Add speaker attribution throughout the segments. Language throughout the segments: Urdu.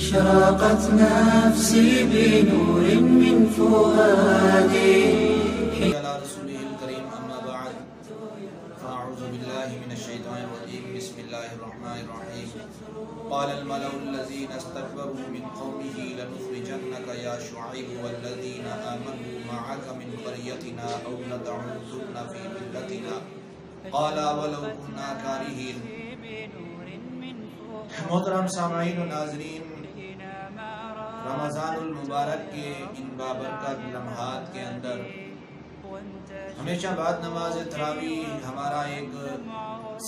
Speaker 1: أشرقت نفسي بنور من فؤادي
Speaker 2: على رسوله الكريم أما بعد فأعوذ بالله من الشيطان الرجيم بسم الله الرحمن الرحيم قال الملأ الذين استكبروا من قومه لنخرجنك يا شعيب والذين آمنوا معك من قريتنا أو لتعودن في ملتنا قال ولو كنا كارهين. محترم سامعین و ناظرین، رمضان المبارک کے ان بابرکت لمحات کے اندر ہمیشہ بعد نماز تراویح ہمارا ایک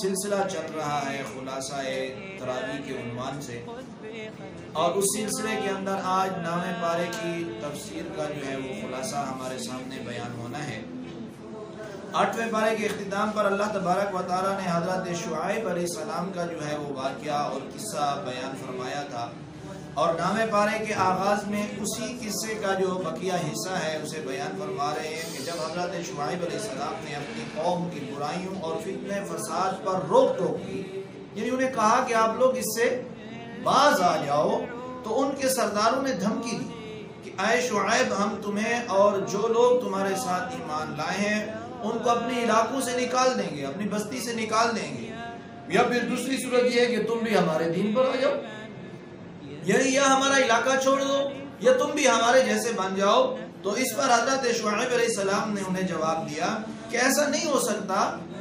Speaker 2: سلسلہ چل رہا ہے خلاصہ تراویح کے عنوان سے، اور اس سلسلے کے اندر آج 9ویں پارے کی تفسیر کا جو ہے وہ خلاصہ ہمارے سامنے بیان ہونا ہے۔ 8ویں پارے کے اختتام پر اللہ تبارک و تعالیٰ نے حضرت شعیب علیہ السلام کا جو ہے وہ واقعہ اور قصہ بیان فرمایا تھا، اور 9ویں پارے کے آغاز میں اسی قصے کا جو بقیہ حصہ ہے اسے بیان فرما رہے ہیں کہ جب حضرت شعیب علیہ السلام نے اپنی قوم کی برائیوں اور فتنہ فساد پر روک ٹوک کی، یعنی انہیں کہا کہ آپ لوگ اس سے باز آ جاؤ، تو ان کے سرداروں نے دھمکی دی کہ اے شعیب، ہم تمہیں اور جو لوگ تمہارے ساتھ ایمان لائے ہیں ان کو اپنے علاقوں سے نکال دیں گے، اپنی بستی سے نکال دیں گے، یا پھر دوسری صورت یہ ہے کہ تم بھی ہمارے دین پر آ جاؤ، یعنی یا ہمارا علاقہ چھوڑ دو یا تم بھی ہمارے جیسے بن جاؤ۔ تو اس پر حضرت شعیب علیہ السلام نے انہیں جواب دیا کہ ایسا نہیں ہو سکتا،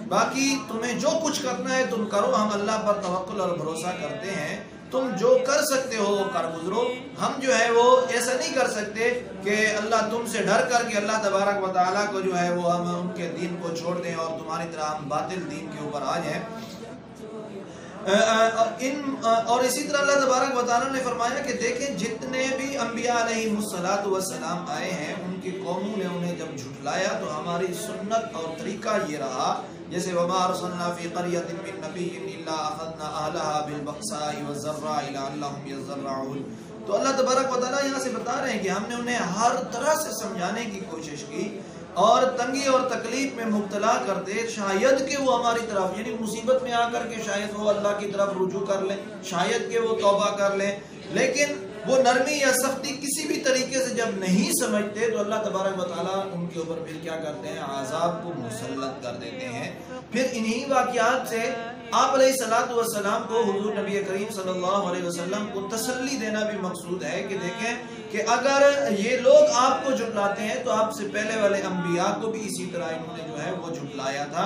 Speaker 2: باقی تمہیں جو کچھ کرنا ہے تم کرو، ہم اللہ پر توکل اور بھروسہ کرتے ہیں، تم جو کر سکتے ہو وہ کر گزرو، ہم جو ہے وہ ایسا نہیں کر سکتے کہ اللہ تم سے ڈر کر کے اللہ تبارک و تعالیٰ کو جو ہے وہ ہم ان کے دین کو چھوڑ دیں اور تمہاری طرح ہم باطل دین کے اوپر آ جائیں۔ اور اسی طرح اللہ تبارک و تعالیٰ نے فرمایا کہ دیکھیں جتنے بھی انبیاء علیہ السلام آئے ہیں ان کی قوموں نے انہیں جب جھٹلایا تو ہماری سنت اور طریقہ یہ رہا، جیسے وَمَا أَرْسَلْنَا فِي قَرْيَةٍ مِّن نَبِيٍّ إِلَّا أَخَذْنَا أَهْلَهَا بِالْبَأْسَاءِ وَالضَّرَّاءِ لَعَلَّهُمْ يَضَّرَّعُونَ۔ تو اللہ تبارک و تعالیٰ یہاں سے بتا رہے ہیں کہ ہم نے انہیں ہر طرح سے سمجھانے کی کوشش کی اور تنگی اور تکلیف میں مبتلا کرتے، شاید کہ وہ ہماری طرف، یعنی مصیبت میں آ کر کے شاید وہ اللہ کی طرف رجوع کر لیں، شاید کہ وہ توبہ کر لیں، لیکن وہ نرمی یا سختی کسی بھی طریقے سے جب نہیں سمجھتے تو اللہ تبارک و تعالیٰ ان کے اوپر پھر کیا کرتے ہیں، عذاب کو مسلط کر دیتے ہیں۔ پھر انہی واقعات سے آپ علیہ السلام کو حضور نبی کریم صلی اللہ علیہ وسلم کو تسلی دینا بھی مقصود ہے کہ دیکھیں کہ اگر یہ لوگ آپ کو جھٹلاتے ہیں تو آپ سے پہلے والے انبیاء کو بھی اسی طرح انہوں نے جو ہے وہ جھٹلایا تھا۔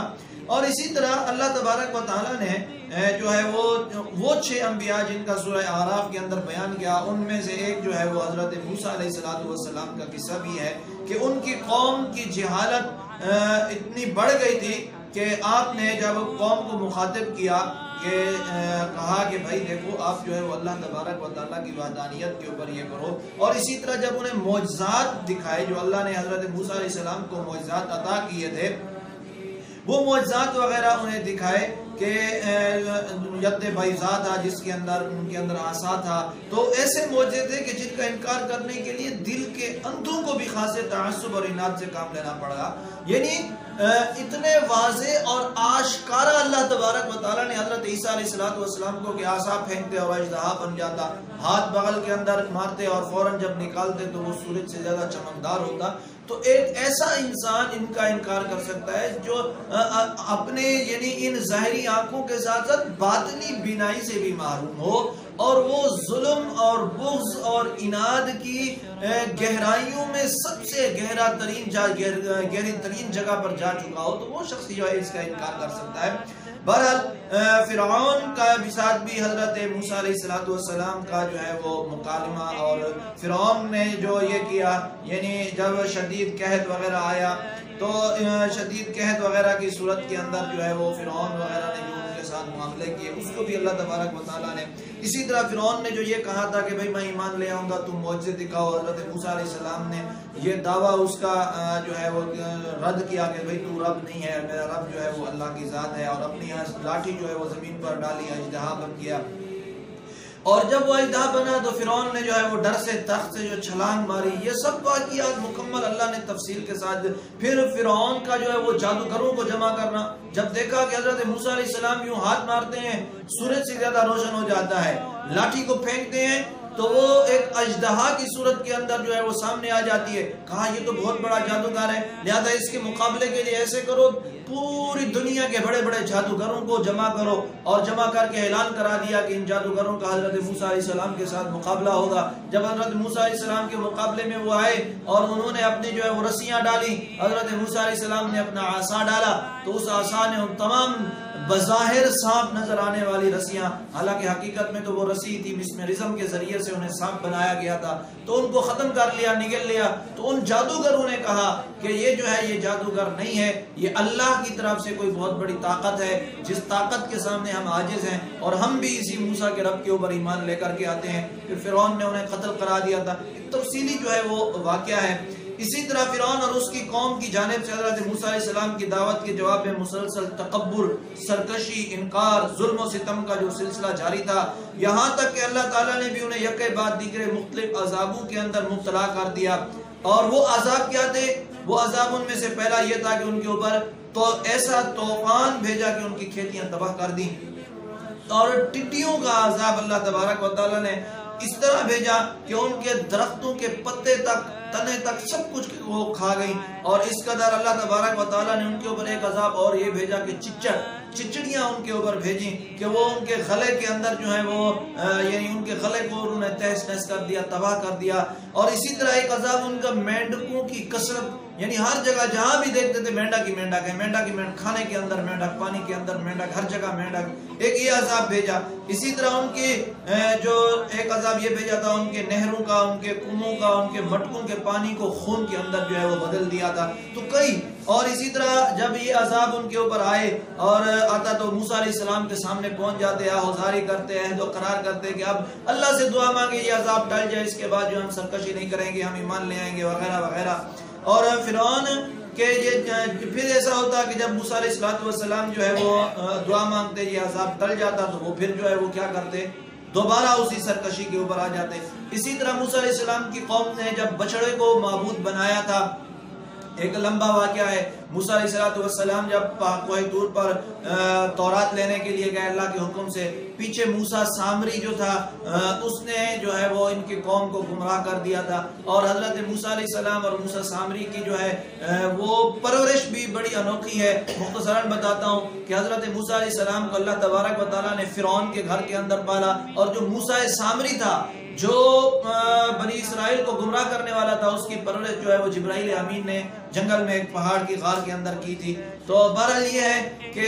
Speaker 2: اور اسی طرح اللہ تبارک و تعالیٰ نے جو ہے وہ 6 انبیاء جن کا سورہ اعراف کے اندر بیان کیا، ان میں سے ایک جو ہے وہ حضرت موسیٰ علیہ السلام کا قصہ بھی ہے کہ ان کی قوم کی جہالت اتنی بڑھ گئی تھی کہ آپ نے جب قوم کو مخاطب کیا کہ کہا کہ بھائی دیکھو آپ جو ہے وہ اللہ تبارک و تعالیٰ کی وحدانیت کے اوپر یہ کرو، اور اسی طرح جب انہیں معجزات دکھائے جو اللہ نے حضرت موسیٰ علیہ السلام کو معجزات عطا کیے تھے، وہ معجزات وغیرہ انہیں دکھائے کہ ید بیضاء تھا جس کے اندر ان کے اندر عصا تھا، تو ایسے معجزے تھے کہ جن کا انکار کرنے کے لیے دل کے اندھوں کو بھی خاصے تعصب اور عناد سے کام لینا پڑا، یعنی اتنے واضح اور آشکارا اللہ تبارک و تعالیٰ نے حضرت عیسیٰ علیہ السلام کو کہ عصا پھینکتے اور اژدہا بن جاتا، ہاتھ بغل کے اندر مارتے اور فوراً جب نکالتے تو وہ سورج سے زیادہ چمکدار ہوتا۔ تو ایک ایسا انسان ان کا انکار کر سکتا ہے جو اپنے یعنی ان ظاہری آنکھوں کے ساتھ ساتھ باطنی بینائی سے بھی محروم ہو، اور وہ ظلم اور بغض اور عناد کی گہرائیوں میں سب سے گہری ترین جگہ پر جا چکا ہو، تو وہ شخص جو ہے اس کا انکار کر سکتا ہے۔ بہرحال فرعون کا بھی ساتھ بھی حضرت موسیٰ علیہ السلام کا جو ہے وہ مکالمہ، اور فرعون نے جو یہ کیا، یعنی جب شدید قحط وغیرہ آیا تو شدید قحط وغیرہ کی صورت کے اندر جو ہے وہ فرعون وغیرہ نے جو ان کے ساتھ معاملے کیے اس کو بھی اللہ تبارک و تعالیٰ نے، اسی طرح فرعون نے جو یہ کہا تھا کہ بھئی میں ایمان لے آؤں گا تم معجزے دکھاؤ، حضرت موسیٰ علیہ السلام نے یہ دعویٰ اس کا جو ہے وہ رد کیا کہ بھئی تو رب نہیں ہے، میرا رب جو ہے وہ اللہ کی ذات ہے، اور اپنی لاٹھی جو ہے وہ زمین پر ڈالی، اژدہا بن گیا، اور جب وہ اژدہا بنا تو فرعون نے جو ہے وہ ڈر سے تخت سے جو چھلانگ ماری۔ یہ سب واقعات مکمل اللہ نے تفصیل کے ساتھ۔ پھر فرعون کا جو ہے وہ جادوگروں کو جمع کرنا، جب دیکھا کہ حضرت موسیٰ علیہ السلام یوں ہاتھ مارتے ہیں سورج سے زیادہ روشن ہو جاتا ہے، لاٹھی کو پھینکتے ہیں تو وہ ایک اژدہا کی صورت کے اندر جو ہے وہ سامنے آ جاتی ہے. کہا یہ تو بہت بڑا جادوگر ہے، لہذا اس کے مقابلے کے لیے ایسے کرو، پوری دنیا کے بڑے بڑے جادوگروں کو جمع کرو، اور جمع کر کے اعلان کرا دیا کہ ان جادوگروں کا حضرت موسیٰ علیہ السلام کے ساتھ مقابلہ ہوگا. جب حضرت موسیٰ علیہ السلام کے مقابلے میں وہ آئے اور انہوں نے اپنی جو ہے وہ رسیاں ڈالی، حضرت موسیٰ علیہ السلام نے اپنا عصا ڈالا تو اس عصا نے ان تمام بظاہر سانپ نظر آنے والی رسیاں، حالانکہ حقیقت میں تو وہ رسی تھی، مسمرزم کے ذریعے سے انہیں سانپ بنایا گیا تھا، تو ان کو ختم کر لیا، نگل لیا. تو ان جادوگروں نے کہا کہ یہ جو ہے یہ جادوگر نہیں ہے، یہ اللہ کی طرف سے کوئی بہت بڑی طاقت ہے جس طاقت کے سامنے ہم عاجز ہیں، اور ہم بھی اسی موسیٰ کے رب کے اوپر ایمان لے کر کے آتے ہیں. پھر فرعون نے انہیں قتل کرا دیا تھا. تفصیلی جو ہے وہ واقعہ ہے. اسی طرح فرعون اور اس کی قوم کی جانب سے حضرت موسیٰ علیہ السلام کی دعوت کے جواب میں مسلسل تکبر، سرکشی، انکار، ظلم و ستم کا جو سلسلہ جاری تھا، یہاں تک کہ اللہ تعالیٰ نے بھی انہیں یکے بعد دیگرے مختلف عذابوں کے اندر مبتلا کر دیا. اور وہ عذاب کیا تھے؟ وہ عذاب ان میں سے پہلا یہ تھا کہ ان کے اوپر تو ایسا طوفان بھیجا کہ ان کی کھیتیاں تباہ کر دیں، اور ٹڈیوں کا عذاب اللہ تبارک و تعالیٰ نے اس طرح بھیجا کہ ان کے درختوں کے پتے تک، تنے تک، سب کچھ وہ کھا گئی. اور اس قدر اللہ تبارک و تعالیٰ نے ان کے اوپر ایک عذاب اور یہ بھیجا کہ چچڑیاں ان کے اوپر بھیجیں کہ وہ ان کے گلے کے اندر جو ہے وہ یعنی ان کے گلے کو انہوں نے تہس نہس کر دیا، تباہ کر دیا. اور اسی طرح ایک عذاب ان کا مینڈکوں کی کثرت، یعنی ہر جگہ جہاں بھی دیکھتے تھے مینڈک ہی مینڈک ہے، مینڈک ہی مینڈک، کھانے کے اندر مینڈک، پانی کے اندر مینڈک، ہر جگہ مینڈک. ایک یہ عذاب بھیجا. اسی طرح ان کے جو ایک عذاب یہ بھیجا تھا ان کے نہروں کا، ان کے کنووں کا، ان کے مٹکوں کے پانی کو خون کے اندر جو ہے وہ بدل دیا تھا. تو کئی. اور اسی طرح جب یہ عذاب ان کے اوپر آئے اور آتا تو موسیٰ علیہ السلام کے سامنے پہنچ جاتے، آہوزاری کرتے، عہد و قرار کرتے کہ اب اللہ سے دعا مانگے یہ عذاب ٹل جائے، اس کے بعد جو ہم سرکشی نہیں کریں گے، ہم ایمان لے آئیں گے، وغیرہ وغیرہ. اور فرعون کہ یہ پھر ایسا ہوتا کہ جب موسیٰ علیہ السلام جو ہے وہ دعا مانگتے، یہ عذاب ٹل جاتا، تو وہ پھر جو ہے وہ کیا کرتے، دوبارہ اسی سرکشی کے اوپر آ جاتے. اسی طرح موسیٰ علیہ السلام کی قوم نے جب بچڑے کو معبود بنایا تھا، ایک لمبا واقعہ ہے. موسیٰ علیہ السلام جب کوہ طور پر تورات لینے کے لیے گئے اللہ کے حکم سے، پیچھے موسیٰ سامری جو تھا اس نے جو ہے وہ ان کی قوم کو گمراہ کر دیا تھا. اور حضرت موسیٰ علیہ السلام اور موسیٰ سامری کی جو ہے وہ پرورش بھی بڑی انوکھی ہے. مختصراً بتاتا ہوں کہ حضرت موسیٰ علیہ السلام کو اللہ تبارک و تعالیٰ نے فرعون کے گھر کے اندر پالا، اور جو موسیٰ سامری تھا جو بنی اسرائیل کو گمراہ کرنے والا تھا، اس کی پرورش جو ہے وہ جبرائیل امین نے جنگل میں ایک پہاڑ کی غار کے اندر کی تھی. تو بہرحال یہ ہے کہ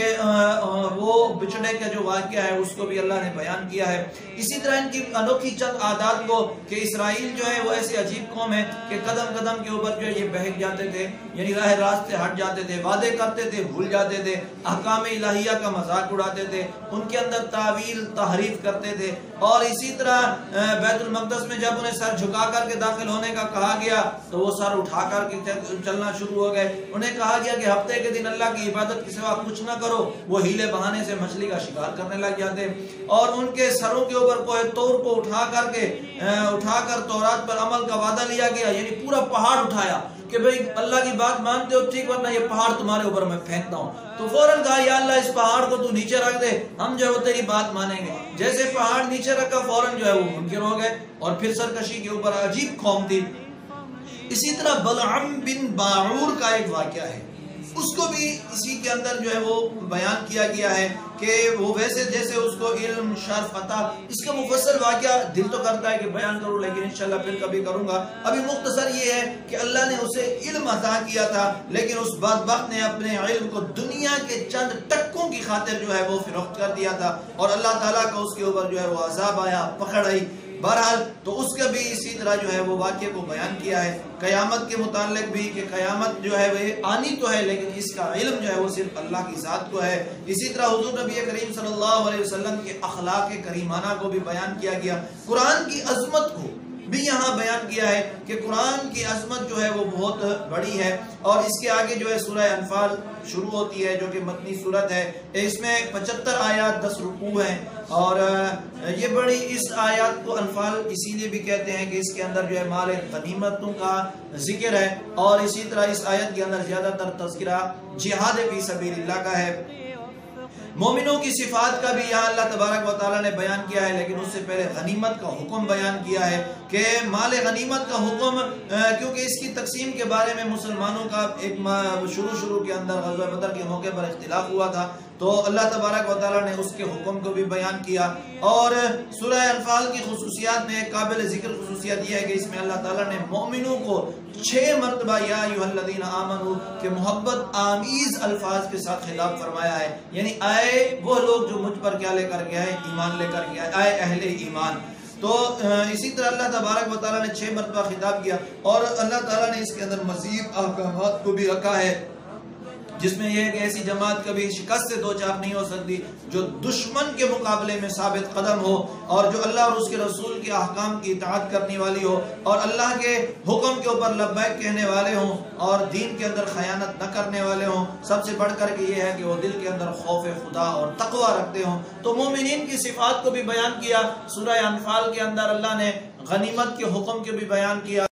Speaker 2: وہ بچڑے کا جو واقعہ ہے اس کو بھی اللہ نے بیان کیا ہے. اسی طرح ان کی انوکھی چند عادات کو کہ اسرائیل جو ہے وہ ایسی عجیب قوم ہے کہ قدم قدم کے اوپر جو ہے یہ بہک جاتے تھے، یعنی راہ راست سے ہٹ جاتے تھے، وعدے کرتے تھے بھول جاتے تھے، احکام الہیہ کا مذاق اڑاتے تھے، ان کے اندر تعویل تحریف کرتے تھے. اور اسی طرح بیت المقدس میں جب انہیں سر جھکا کر کے داخل ہونے کا کہا گیا تو وہ سر اٹھا کر کے چلنا شروع ہو گئے. انہیں کہا گیا کہ ہفتے کے دن اللہ کی عبادت کے سوا کچھ نہ کرو، وہ ہیلے بہانے سے مچھلی کا شکار کرنے لگ جاتے. اور ان کے سروں کے اوپر کوہ طور کو اٹھا کر تورات پر عمل کا وعدہ لیا گیا، یعنی پورا پہاڑ اٹھایا کہ بھئی اللہ کی بات مانتے ہو ٹھیک، ورنہ یہ پہاڑ تمہارے اوپر میں پھینکتا ہوں. تو فوراً کہا یا اللہ اس پہاڑ کو تو نیچے رکھ دے، ہم جو ہے وہ تیری بات مانیں گے. جیسے پہاڑ نیچے رکھا فوراً جو ہے وہ منکر ہو گئے، اور پھر سرکشی کے اوپر عجیب قوم تھی. اسی طرح بلعم بن باعور کا ایک واقعہ ہے، اس کو بھی اسی کے اندر جو ہے وہ بیان کیا گیا ہے کہ وہ ویسے جیسے اس کو علم شرف عطا. اس کا مفصل واقعہ دل تو کرتا ہے کہ بیان کروں، لیکن انشاءاللہ پھر کبھی کروں گا. ابھی مختصر یہ ہے کہ اللہ نے اسے علم عطا کیا تھا، لیکن اس بدبخت نے اپنے علم کو دنیا کے چند ٹکوں کی خاطر جو ہے وہ فروخت کر دیا تھا، اور اللہ تعالیٰ کا اس کے اوپر جو ہے وہ عذاب آیا، پکڑ آئی. بہرحال تو اس کا بھی اسی طرح جو ہے وہ واقعے کو بیان کیا ہے. قیامت کے متعلق بھی کہ قیامت جو ہے وہ آنی تو ہے، لیکن اس کا علم جو ہے وہ صرف اللہ کی ذات کو ہے. اسی طرح حضور نبی کریم صلی اللہ علیہ وسلم کے اخلاق کریمانہ کو بھی بیان کیا گیا. قرآن کی عظمت کو بھی یہاں بیان کیا ہے کہ قرآن کی عظمت جو ہے وہ بہت بڑی ہے. اور اس کے آگے جو ہے سورہ انفال شروع ہوتی ہے جو کہ مدنی سورت ہے. اس میں 75 آیات 10 رکوع ہیں، اور یہ بڑی اس آیات کو انفال اسی لیے بھی کہتے ہیں کہ اس کے اندر جو ہے مال غنیمتوں کا ذکر ہے. اور اسی طرح اس آیت کے اندر زیادہ تر تذکرہ جہاد فی سبیل اللہ کا ہے. مومنوں کی صفات کا بھی یہاں اللہ تبارک و تعالیٰ نے بیان کیا ہے، لیکن اس سے پہلے غنیمت کا حکم بیان کیا ہے کہ مال غنیمت کا حکم، کیونکہ اس کی تقسیم کے بارے میں مسلمانوں کا ایک شروع کے اندر غزوہ بدر کے موقع پر اختلاف ہوا تھا، تو اللہ تبارک و تعالیٰ نے اس کے حکم کو بھی بیان کیا۔ اور سورہ انفال کی خصوصیات میں ایک قابل ذکر خصوصیت یہ ہے کہ اس میں اللہ تعالیٰ نے مومنوں کو 6 مرتبہ یا ایھا الذین آمنوا کے محبت آمیز الفاظ کے ساتھ خطاب فرمایا ہے، یعنی آئے وہ لوگ جو مجھ پر کیا لے کر کے آئے، ایمان لے کر کے آئے، آئے اہل ایمان۔ تو اسی طرح اللہ تبارک و تعالیٰ نے 6 مرتبہ خطاب کیا، اور اللہ تعالیٰ نے اس کے اندر مزید احکامات کو بھی رکھا ہے، جس میں یہ ہے کہ ایسی جماعت کبھی شکست سے دوچار نہیں ہو سکتی جو دشمن کے مقابلے میں ثابت قدم ہو، اور جو اللہ اور اس کے رسول کے احکام کی اطاعت کرنے والی ہو، اور اللہ کے حکم کے اوپر لبیک کہنے والے ہوں، اور دین کے اندر خیانت نہ کرنے والے ہوں۔ سب سے بڑھ کر کے یہ ہے کہ وہ دل کے اندر خوف خدا اور تقوی رکھتے ہوں۔ تو مومنین کی صفات کو بھی بیان کیا۔ سورہ انفال کے اندر اللہ نے غنیمت کے حکم کے بھی بیان کیا،